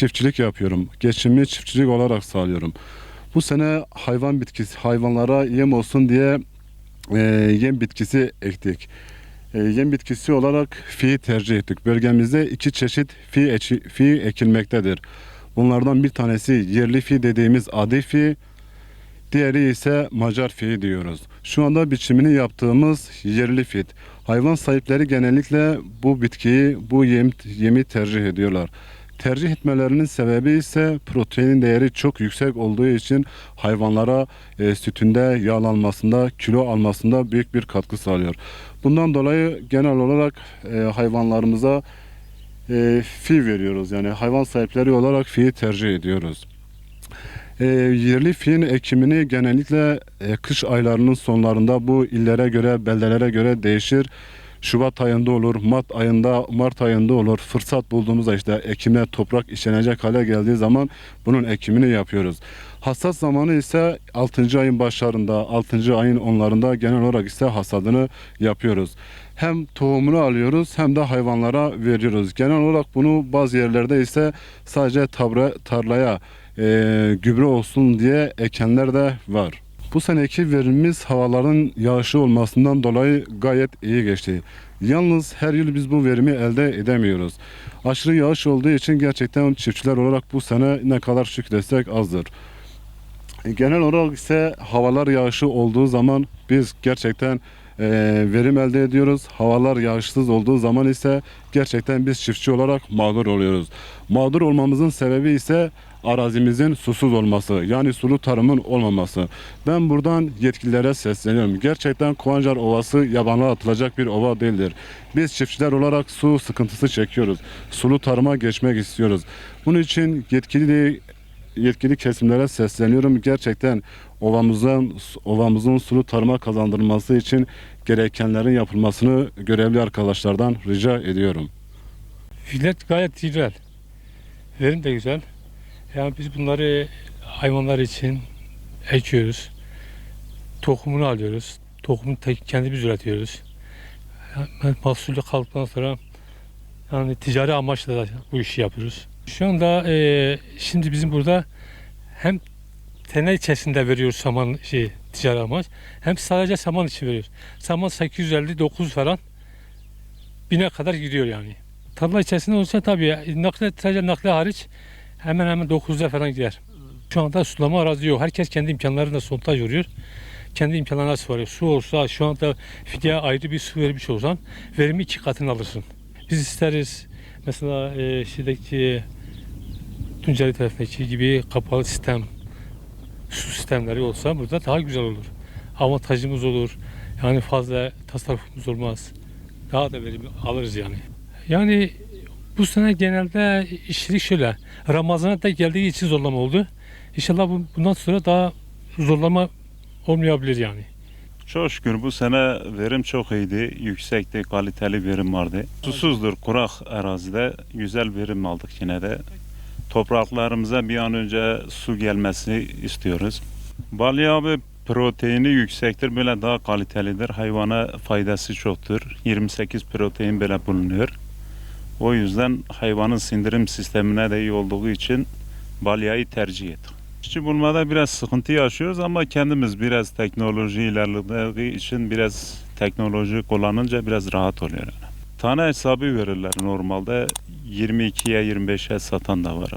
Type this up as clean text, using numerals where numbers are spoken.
çiftçilik yapıyorum. Geçimimi çiftçilik olarak sağlıyorum. Bu sene hayvanlara yem olsun diye yem bitkisi ektik. Yem bitkisi olarak fiyi tercih ettik. Bölgemizde iki çeşit fi ekilmektedir. Bunlardan bir tanesi yerli fi dediğimiz adi fi, diğeri ise Macar fiyi diyoruz. Şu anda biçimini yaptığımız yerli fit. Hayvan sahipleri genellikle bu bitkiyi, yemi tercih ediyorlar. Tercih etmelerinin sebebi ise protein değeri çok yüksek olduğu için hayvanlara sütünde yağlanmasında, kilo almasında büyük bir katkı sağlıyor. Bundan dolayı genel olarak hayvanlarımıza fi veriyoruz. Yani hayvan sahipleri olarak fiyi tercih ediyoruz. Yerli fiyin ekimini genellikle kış aylarının sonlarında bu illere göre, beldelere göre değişir. Şubat ayında olur, Mart ayında olur. Fırsat bulduğumuzda işte ekime toprak işlenecek hale geldiği zaman bunun ekimini yapıyoruz. Hasat zamanı ise 6. ayın başlarında, 6. ayın onlarında genel olarak ise hasadını yapıyoruz. Hem tohumunu alıyoruz hem de hayvanlara veriyoruz. Genel olarak bunu bazı yerlerde ise sadece tarlaya gübre olsun diye ekenler de var. Bu seneki verimimiz havaların yağışlı olmasından dolayı gayet iyi geçti. Yalnız her yıl biz bu verimi elde edemiyoruz. Aşırı yağış olduğu için gerçekten çiftçiler olarak bu sene ne kadar şükretsek azdır. Genel olarak ise havalar yağışlı olduğu zaman biz gerçekten verim elde ediyoruz. Havalar yağışsız olduğu zaman ise gerçekten biz çiftçi olarak mağdur oluyoruz. Mağdur olmamızın sebebi ise arazimizin susuz olması, yani sulu tarımın olmaması. Ben buradan yetkililere sesleniyorum. Gerçekten Kovancar Ovası yabana atılacak bir ova değildir. Biz çiftçiler olarak su sıkıntısı çekiyoruz. Sulu tarıma geçmek istiyoruz. Bunun için yetkili kesimlere sesleniyorum. Gerçekten ovamızın sulu tarıma kazandırılması için gerekenlerin yapılmasını görevli arkadaşlardan rica ediyorum. Millet gayet güzel. Verim de güzel. Yani biz bunları hayvanlar için ekiyoruz. Tohumunu alıyoruz. Tohumunu kendimiz üretiyoruz. Yani mahsulü kaldıktan sonra yani ticari amaçla da bu işi yapıyoruz. Şu anda şimdi bizim burada hem tene içerisinde veriyoruz saman ticari amaç, hem sadece saman için veriyoruz. Saman 850-900 falan bine kadar gidiyor yani. Tarla içerisinde olsa tabii sadece nakle hariç hemen hemen 900'e falan gider. Şu anda sulama arazi yok. Herkes kendi imkanlarıyla sondaj vuruyor. Kendi imkanlarına su varıyor. Su olsa şu anda fidyeye ayrı bir su vermiş olsan verimi 2 katını alırsın. Biz isteriz mesela şeydeki Tunceli tarafındaki gibi kapalı sistem, su sistemleri olsa burada daha güzel olur. Avantajımız olur. Yani fazla tasarrufumuz olmaz. Daha da verim alırız yani. Yani bu sene genelde işçilik şöyle. Ramazan'a da geldiği için zorlama oldu. İnşallah bundan sonra daha zorlama olmayabilir yani. Çok şükür bu sene verim çok iyiydi. Yüksekti, kaliteli verim vardı. Susuzdur, kurak arazide güzel verim aldık yine de. Topraklarımıza bir an önce su gelmesini istiyoruz. Balya abi proteini yüksektir, böyle daha kalitelidir. Hayvana faydası çoktur. 28 protein böyle bulunuyor. O yüzden hayvanın sindirim sistemine de iyi olduğu için balyayı tercih ettik. İşçi bulmada biraz sıkıntı yaşıyoruz ama kendimiz biraz teknoloji ilerlediği için biraz teknoloji kullanınca biraz rahat oluyor. Tane hesabı verirler normalde 22'ye 25'e satan da var.